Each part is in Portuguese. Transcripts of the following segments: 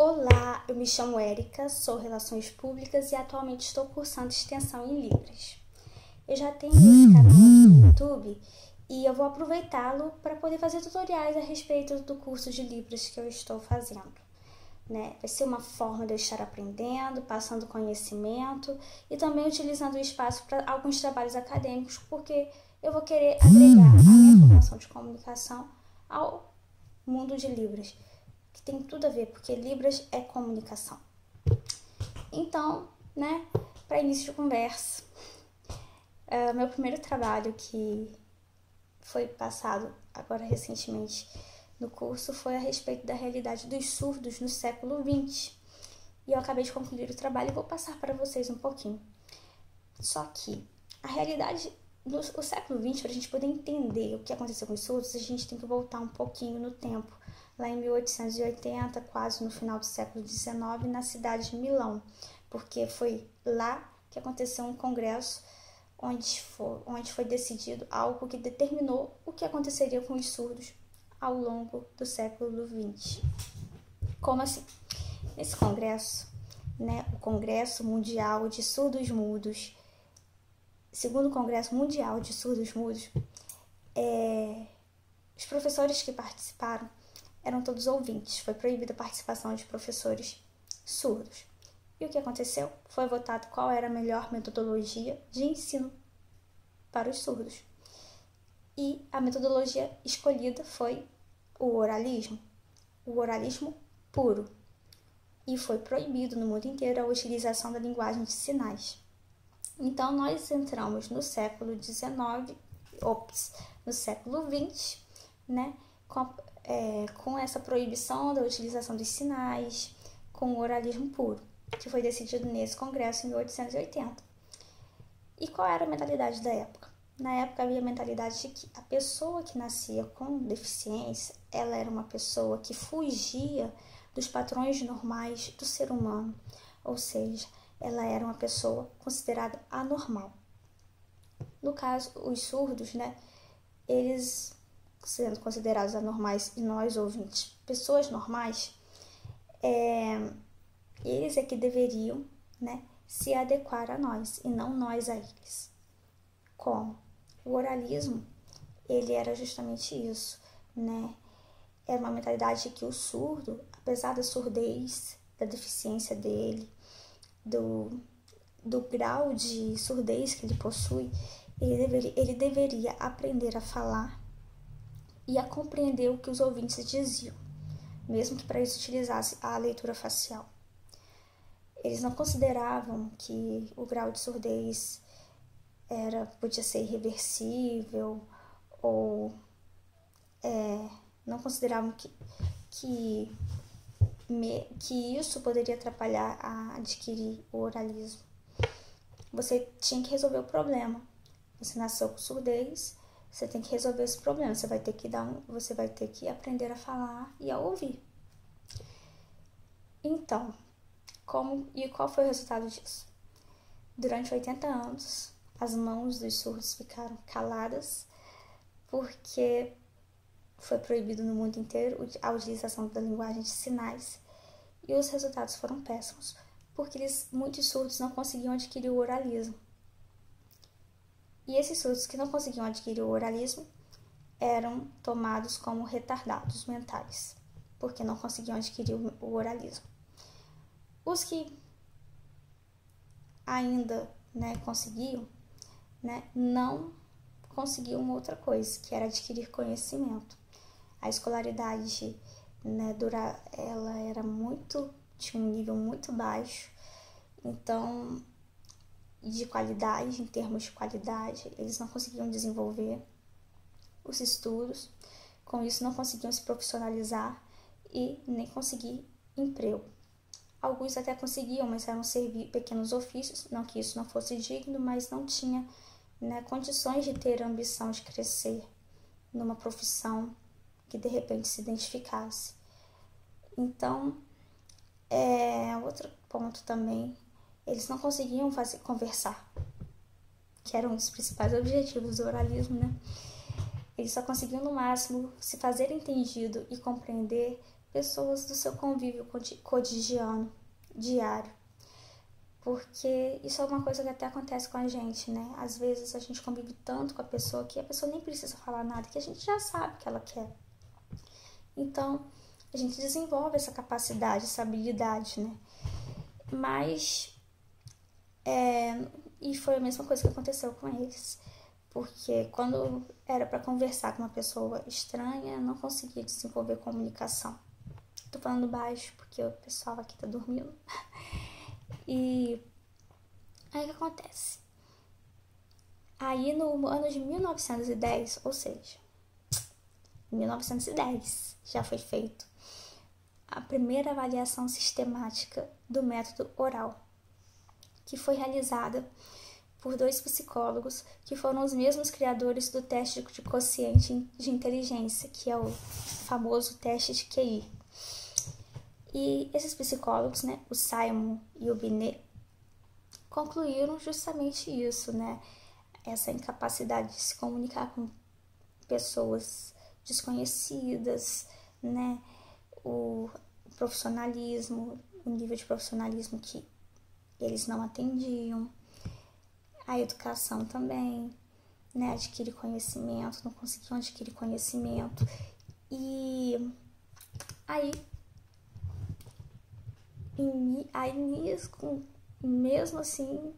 Olá, eu me chamo Érica, sou Relações Públicas e atualmente estou cursando extensão em Libras. Eu já tenho esse canal no YouTube e eu vou aproveitá-lo para poder fazer tutoriais a respeito do curso de Libras que eu estou fazendo. Vai ser uma forma de eu estar aprendendo, passando conhecimento e também utilizando o espaço para alguns trabalhos acadêmicos, porque eu vou querer agregar a minha formação de comunicação ao mundo de Libras, que tem tudo a ver, porque Libras é comunicação. Então, para início de conversa, meu primeiro trabalho que foi passado agora recentemente no curso foi a respeito da realidade dos surdos no século XX. E eu acabei de concluir o trabalho e vou passar para vocês um pouquinho. Só que a realidade do século XX, para a gente poder entender o que aconteceu com os surdos, a gente tem que voltar um pouquinho no tempo. Lá em 1880, quase no final do século XIX, na cidade de Milão, porque foi lá que aconteceu um congresso onde foi decidido algo que determinou o que aconteceria com os surdos ao longo do século XX. Como assim? Nesse congresso, o Congresso Mundial de Surdos Mudos, segundo o Congresso Mundial de Surdos Mudos, os professores que participaram eram todos ouvintes. Foi proibida a participação de professores surdos. E o que aconteceu? Foi votado qual era a melhor metodologia de ensino para os surdos. E a metodologia escolhida foi o oralismo puro. E foi proibido no mundo inteiro a utilização da linguagem de sinais. Então, nós entramos no século XIX, no século XX, com essa proibição da utilização dos sinais, com o oralismo puro, que foi decidido nesse congresso em 1880. E qual era a mentalidade da época? Na época havia a mentalidade de que a pessoa que nascia com deficiência, ela era uma pessoa que fugia dos padrões normais do ser humano, ou seja, ela era uma pessoa considerada anormal. No caso, os surdos, eles sendo considerados anormais e nós ouvintes, pessoas normais, eles é que deveriam, se adequar a nós e não nós a eles. Como? O oralismo, ele era justamente isso, Era uma mentalidade de que o surdo, apesar da surdez, da deficiência dele, do grau de surdez que ele possui, ele deveria aprender a falar e a compreender o que os ouvintes diziam, mesmo que para isso utilizasse a leitura facial. Eles não consideravam que o grau de surdez podia ser irreversível, ou não consideravam que isso poderia atrapalhar a adquirir o oralismo. Você tinha que resolver o problema. Você nasceu com surdez, você tem que resolver esse problema. Você vai ter que aprender a falar e a ouvir. Então, qual foi o resultado disso? Durante 80 anos, as mãos dos surdos ficaram caladas, porque foi proibido no mundo inteiro a utilização da linguagem de sinais, e os resultados foram péssimos, porque muitos surdos não conseguiam adquirir o oralismo. E esses surdos que não conseguiam adquirir o oralismo eram tomados como retardados mentais, porque não conseguiam adquirir o oralismo. Os que ainda conseguiam, não conseguiam outra coisa, que era adquirir conhecimento. A escolaridade, ela era tinha um nível muito baixo, então, em termos de qualidade, eles não conseguiam desenvolver os estudos, com isso não conseguiam se profissionalizar e nem conseguir emprego. Alguns até conseguiam, mas eram servir pequenos ofícios, não que isso não fosse digno, mas não tinha condições de ter a ambição de crescer numa profissão que de repente se identificasse. Então, outro ponto também, eles não conseguiam conversar, que eram os principais objetivos do oralismo, Eles só conseguiam no máximo se fazer entendido e compreender pessoas do seu convívio cotidiano, diário. Porque isso é uma coisa que até acontece com a gente, né? Às vezes a gente convive tanto com a pessoa que a pessoa nem precisa falar nada, que a gente já sabe o que ela quer. Então, a gente desenvolve essa capacidade, essa habilidade, né? Mas, e foi a mesma coisa que aconteceu com eles. Porque quando era para conversar com uma pessoa estranha, eu não conseguia desenvolver comunicação. Tô falando baixo porque o pessoal aqui tá dormindo. E aí o que acontece? Aí no ano de 1910, ou seja, em 1910 já foi feito a primeira avaliação sistemática do método oral, que foi realizada por 2 psicólogos que foram os mesmos criadores do teste de quociente de inteligência, que é o famoso teste de QI. E esses psicólogos, né, o Simon e o Binet, concluíram justamente isso, né, essa incapacidade de se comunicar com pessoas desconhecidas, né, o profissionalismo, o nível de profissionalismo que eles não atendiam, a educação também, né, adquirir conhecimento, não conseguiam adquirir conhecimento. E aí mesmo assim,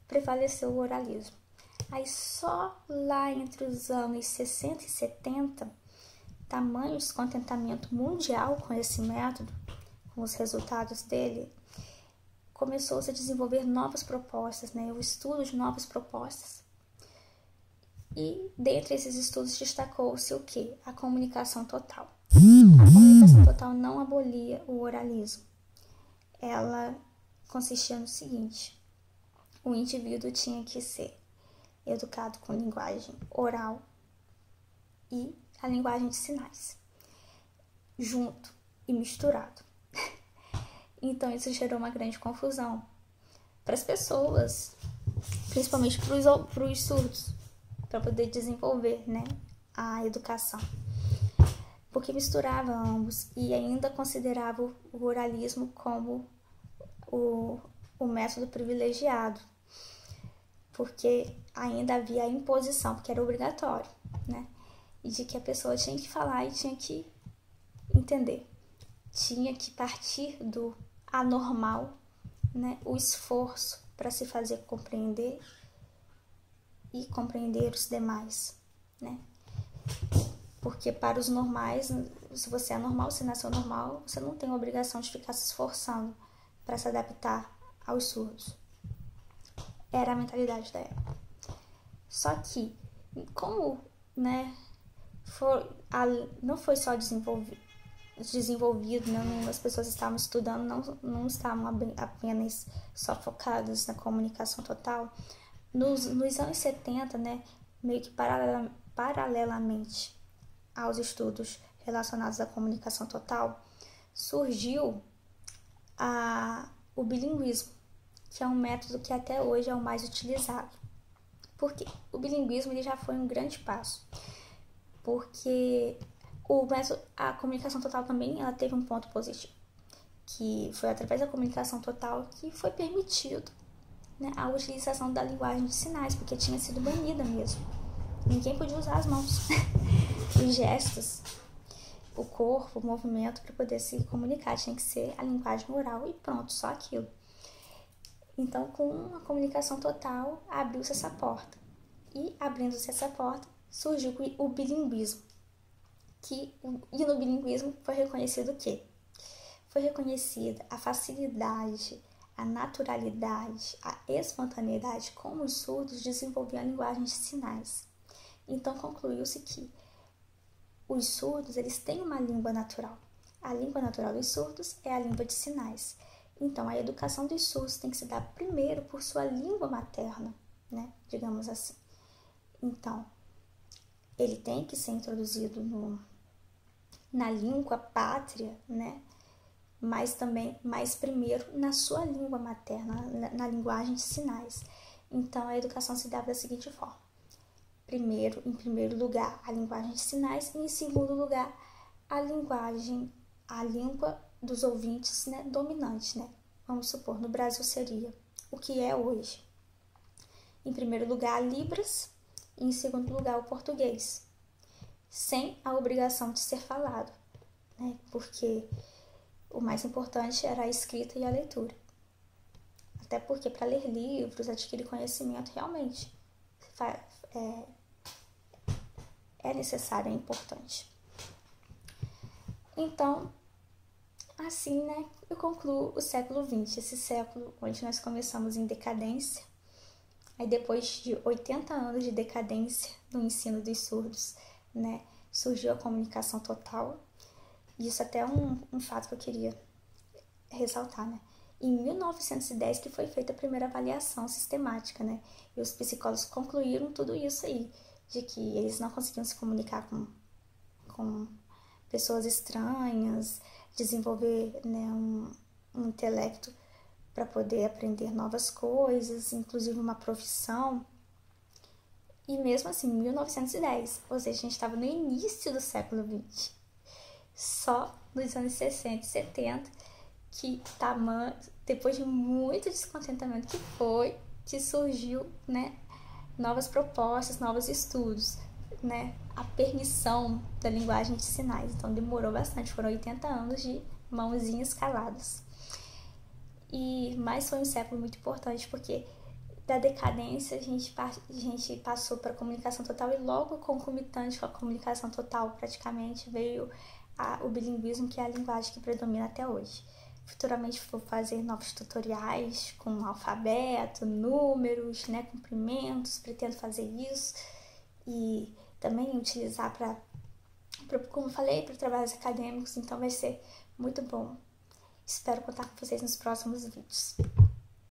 prevaleceu o oralismo. Aí só lá entre os anos 60 e 70, tamanho descontentamento mundial com esse método, com os resultados dele, começou-se a desenvolver novas propostas, né? O estudo de novas propostas. E dentre esses estudos destacou-se o quê? A comunicação total. A comunicação total não abolia o oralismo. Ela consistia no seguinte: o indivíduo tinha que ser educado com linguagem oral e a linguagem de sinais, junto e misturado. Então isso gerou uma grande confusão para as pessoas, principalmente para os surdos, para poder desenvolver, né, a educação. Porque misturava ambos e ainda considerava o oralismo como o método privilegiado, porque ainda havia a imposição, porque era obrigatório, né? E de que a pessoa tinha que falar e tinha que entender. Tinha que partir do anormal, né? O esforço para se fazer compreender e compreender os demais, né? Porque para os normais, se você é normal, se nasceu normal, você não tem a obrigação de ficar se esforçando para se adaptar aos surdos. Era a mentalidade da época. Só que, como, né, não foi só desenvolvido, né, as pessoas estavam estudando, não estavam apenas só focadas na comunicação total. Nos anos 70, né, meio que paralelamente aos estudos relacionados à comunicação total, surgiu o bilinguismo, que é um método que até hoje é o mais utilizado. Por quê? O bilinguismo ele já foi um grande passo, porque a comunicação total também ela teve um ponto positivo, que foi através da comunicação total que foi permitido, né, a utilização da linguagem de sinais, porque tinha sido banida mesmo. Ninguém podia usar as mãos, os gestos, o corpo, o movimento para poder se comunicar. Tinha que ser a linguagem oral e pronto, só aquilo. Então, com a comunicação total, abriu-se essa porta. E, abrindo-se essa porta, surgiu o bilinguismo. E no bilinguismo foi reconhecido o quê? Foi reconhecida a facilidade, a naturalidade, a espontaneidade como os surdos desenvolviam a linguagem de sinais. Então, concluiu-se que os surdos eles têm uma língua natural. A língua natural dos surdos é a língua de sinais. Então, a educação dos surdos tem que se dar primeiro por sua língua materna, né? Digamos assim. Então, ele tem que ser introduzido na língua pátria, né? Mas primeiro na sua língua materna, na linguagem de sinais. Então, a educação se dava da seguinte forma: em primeiro lugar, a linguagem de sinais e, em segundo lugar, a a língua dos ouvintes, né, dominante, né? Vamos supor, no Brasil seria o que é hoje. Em primeiro lugar, a Libras e em segundo lugar, o português, sem a obrigação de ser falado, né? Porque o mais importante era a escrita e a leitura. Até porque para ler livros, adquirir conhecimento, realmente é necessário, é importante. Então, assim, né, eu concluo o século XX, esse século onde nós começamos em decadência. Aí depois de 80 anos de decadência no ensino dos surdos, né, surgiu a comunicação total. Isso até é um fato que eu queria ressaltar, né? Em 1910 que foi feita a primeira avaliação sistemática, né? E os psicólogos concluíram tudo isso aí, de que eles não conseguiam se comunicar com pessoas estranhas, desenvolver, né, um intelecto para poder aprender novas coisas, inclusive uma profissão. E mesmo assim, 1910, ou seja, a gente estava no início do século XX. Só nos anos 60 e 70 que depois de muito descontentamento que surgiu, né, novas propostas, novos estudos, né, a permissão da linguagem de sinais. Então demorou bastante, foram 80 anos de mãozinhas caladas. Mas foi um século muito importante porque da decadência a gente passou para a comunicação total e logo concomitante com a comunicação total praticamente veio o bilinguismo, que é a linguagem que predomina até hoje. Futuramente vou fazer novos tutoriais com alfabeto, números, né, comprimentos, pretendo fazer isso e também utilizar como falei, para trabalhos acadêmicos, então vai ser muito bom. Espero contar com vocês nos próximos vídeos.